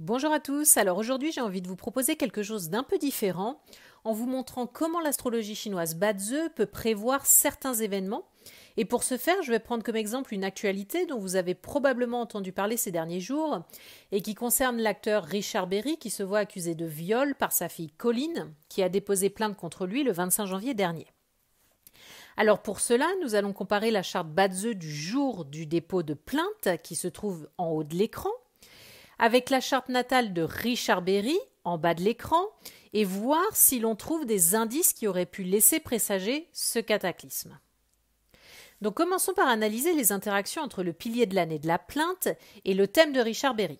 Bonjour à tous, alors aujourd'hui j'ai envie de vous proposer quelque chose d'un peu différent en vous montrant comment l'astrologie chinoise Bazi peut prévoir certains événements. Et pour ce faire, je vais prendre comme exemple une actualité dont vous avez probablement entendu parler ces derniers jours et qui concerne l'acteur Richard Berry qui se voit accusé de viol par sa fille Colleen qui a déposé plainte contre lui le 25 janvier dernier. Alors pour cela, nous allons comparer la charte Bazi du jour du dépôt de plainte qui se trouve en haut de l'écran avec la charte natale de Richard Berry en bas de l'écran et voir si l'on trouve des indices qui auraient pu laisser présager ce cataclysme. Donc commençons par analyser les interactions entre le pilier de l'année de la plainte et le thème de Richard Berry.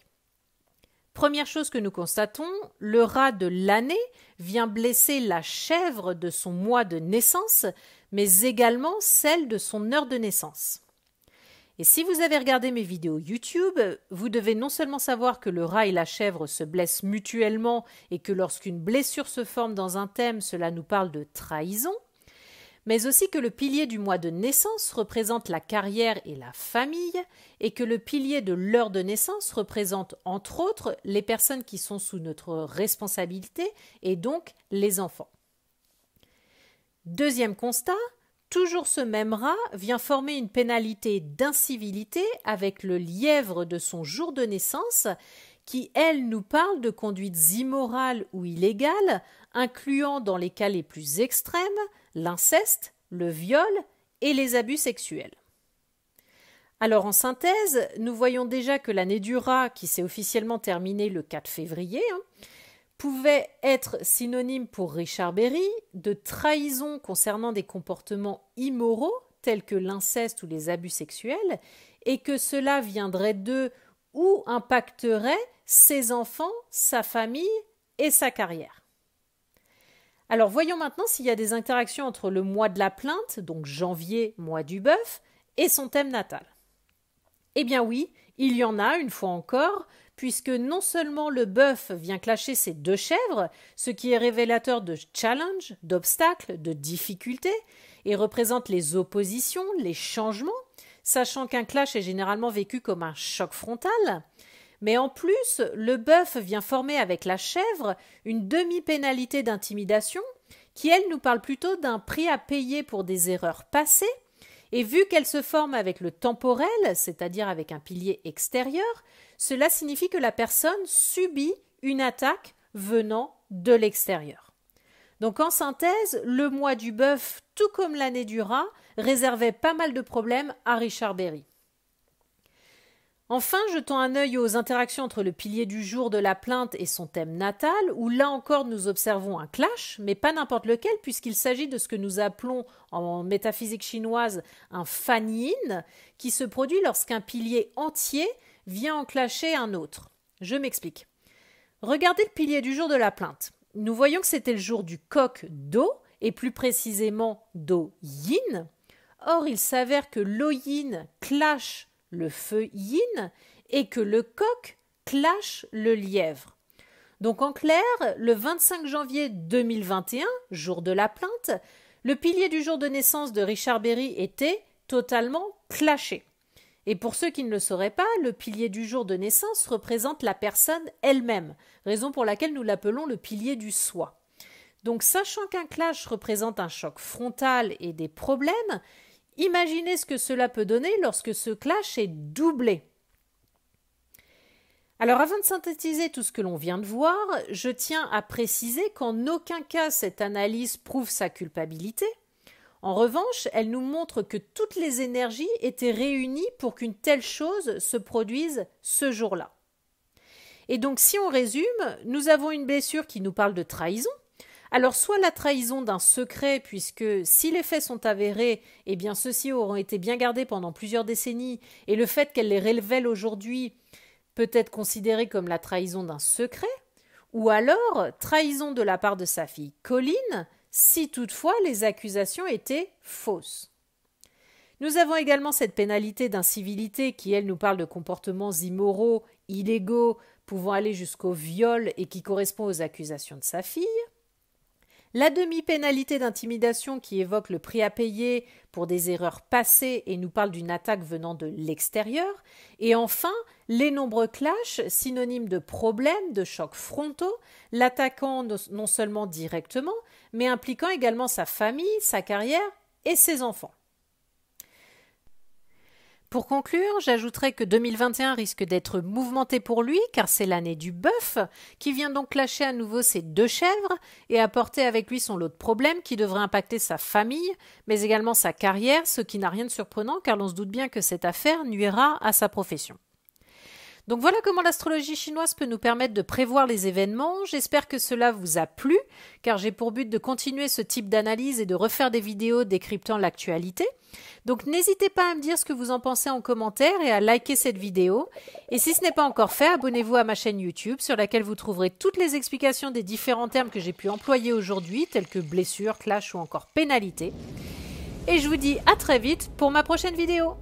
Première chose que nous constatons, le rat de l'année vient blesser la chèvre de son mois de naissance, mais également celle de son heure de naissance. Et si vous avez regardé mes vidéos YouTube, vous devez non seulement savoir que le rat et la chèvre se blessent mutuellement et que lorsqu'une blessure se forme dans un thème, cela nous parle de trahison, mais aussi que le pilier du mois de naissance représente la carrière et la famille et que le pilier de l'heure de naissance représente entre autres les personnes qui sont sous notre responsabilité et donc les enfants. Deuxième constat, toujours ce même rat vient former une pénalité d'incivilité avec le lièvre de son jour de naissance qui, elle, nous parle de conduites immorales ou illégales, incluant dans les cas les plus extrêmes l'inceste, le viol et les abus sexuels. Alors en synthèse, nous voyons déjà que l'année du rat, qui s'est officiellement terminée le 4 février, pouvait être synonyme pour Richard Berry de trahison concernant des comportements immoraux tels que l'inceste ou les abus sexuels et que cela viendrait d'eux ou impacterait ses enfants, sa famille et sa carrière. Alors voyons maintenant s'il y a des interactions entre le mois de la plainte, donc janvier, mois du bœuf, et son thème natal. Eh bien oui, il y en a une fois encore, puisque non seulement le bœuf vient clasher ses deux chèvres, ce qui est révélateur de challenge, d'obstacles, de difficultés, et représente les oppositions, les changements, sachant qu'un clash est généralement vécu comme un choc frontal, mais en plus, le bœuf vient former avec la chèvre une demi-pénalité d'intimidation qui, elle, nous parle plutôt d'un prix à payer pour des erreurs passées, et vu qu'elle se forme avec le temporel, c'est-à-dire avec un pilier extérieur, cela signifie que la personne subit une attaque venant de l'extérieur. Donc en synthèse, le mois du bœuf, tout comme l'année du rat, réservait pas mal de problèmes à Richard Berry. Enfin, jetons un œil aux interactions entre le pilier du jour de la plainte et son thème natal, où là encore nous observons un clash, mais pas n'importe lequel, puisqu'il s'agit de ce que nous appelons en métaphysique chinoise un fan yin, qui se produit lorsqu'un pilier entier vient en clasher un autre. Je m'explique. Regardez le pilier du jour de la plainte. Nous voyons que c'était le jour du coq Do, et plus précisément Do yin. Or, il s'avère que l'O yin clash le feu yin et que le coq clash le lièvre. Donc en clair, le 25 janvier 2021, jour de la plainte, le pilier du jour de naissance de Richard Berry était totalement clashé. Et pour ceux qui ne le sauraient pas, le pilier du jour de naissance représente la personne elle-même, raison pour laquelle nous l'appelons le pilier du soi. Donc sachant qu'un clash représente un choc frontal et des problèmes, imaginez ce que cela peut donner lorsque ce clash est doublé. Alors avant de synthétiser tout ce que l'on vient de voir, je tiens à préciser qu'en aucun cas cette analyse prouve sa culpabilité. En revanche, elle nous montre que toutes les énergies étaient réunies pour qu'une telle chose se produise ce jour-là. Et donc si on résume, nous avons une blessure qui nous parle de trahison. Alors soit la trahison d'un secret, puisque si les faits sont avérés, eh bien ceux-ci auront été bien gardés pendant plusieurs décennies, et le fait qu'elle les révèle aujourd'hui peut être considéré comme la trahison d'un secret, ou alors trahison de la part de sa fille Colleen, si toutefois les accusations étaient fausses. Nous avons également cette pénalité d'incivilité qui, elle, nous parle de comportements immoraux, illégaux, pouvant aller jusqu'au viol et qui correspond aux accusations de sa fille. La demi-pénalité d'intimidation qui évoque le prix à payer pour des erreurs passées et nous parle d'une attaque venant de l'extérieur. Et enfin, les nombreux clashs, synonymes de problèmes, de chocs frontaux, l'attaquant non seulement directement, mais impliquant également sa famille, sa carrière et ses enfants. Pour conclure, j'ajouterai que 2021 risque d'être mouvementé pour lui, car c'est l'année du bœuf, qui vient donc clasher à nouveau ses 2 chèvres et apporter avec lui son lot de problèmes qui devraient impacter sa famille, mais également sa carrière, ce qui n'a rien de surprenant, car l'on se doute bien que cette affaire nuira à sa profession. Donc voilà comment l'astrologie chinoise peut nous permettre de prévoir les événements. J'espère que cela vous a plu, car j'ai pour but de continuer ce type d'analyse et de refaire des vidéos décryptant l'actualité. Donc n'hésitez pas à me dire ce que vous en pensez en commentaire et à liker cette vidéo. Et si ce n'est pas encore fait, abonnez-vous à ma chaîne YouTube sur laquelle vous trouverez toutes les explications des différents termes que j'ai pu employer aujourd'hui, tels que blessure, clash ou encore pénalité. Et je vous dis à très vite pour ma prochaine vidéo.